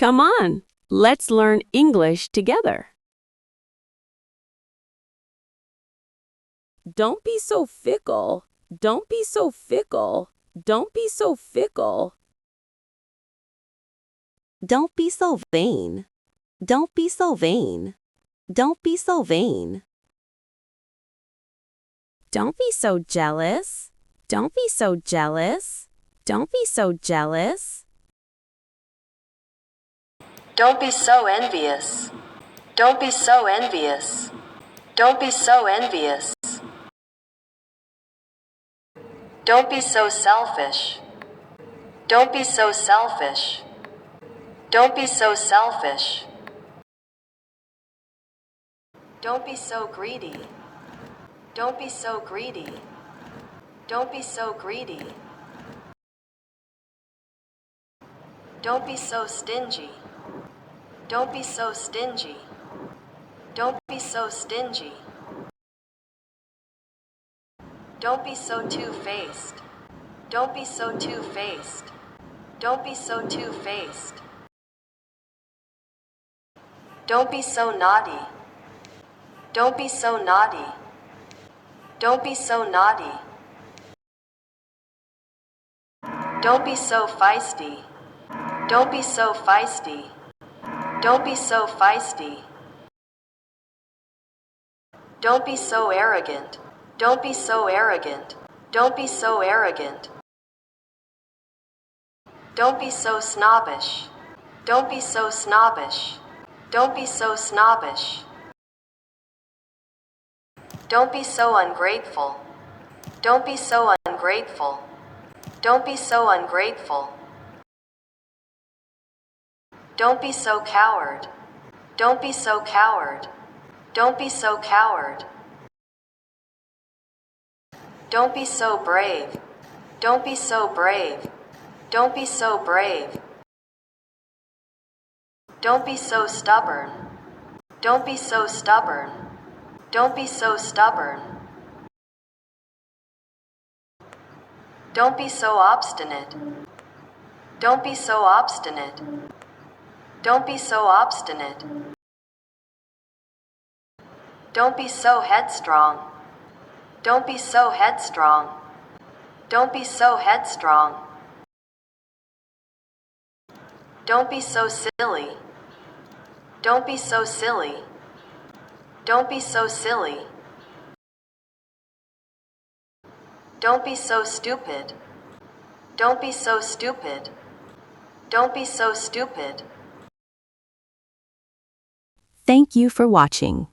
Come on, let's learn English together. Don't be so fickle. Don't be so fickle. Don't be so fickle. Don't be so vain. Don't be so vain. Don't be so vain. Don't be so jealous. Don't be so jealous. Don't be so jealous. Don't be so envious. Don't be so envious. Don't be so envious. Don't be so selfish. Don't be so selfish. Don't be so selfish. Don't be so greedy. Don't be so greedy. Don't be so greedy. Don't be so stingy. Don't be so stingy. Don't be so stingy. Don't be so two-faced. Don't be so two-faced. Don't be so two-faced. Don't be so naughty. Don't be so naughty. Don't be so naughty. Don't be so feisty. Don't be so feisty. Don't be so feisty. Don't be so arrogant. Don't be so arrogant. Don't be so arrogant. Don't be so snobbish. Don't be so snobbish. Don't be so snobbish. Don't be so ungrateful. Don't be so ungrateful. Don't be so ungrateful. Don't be so coward. Don't be so coward. Don't be so coward. Don't be so brave. Don't be so brave. Don't be so brave. Don't be so stubborn. Don't be so stubborn. Don't be so stubborn. Don't be so obstinate. Don't be so obstinate. Don't be so obstinate. Don't be so headstrong. Don't be so headstrong. Don't be so headstrong. Don't be so silly. Don't be so silly. Don't be so silly. Don't be so stupid. Don't be so stupid. Don't be so stupid. Thank you for watching.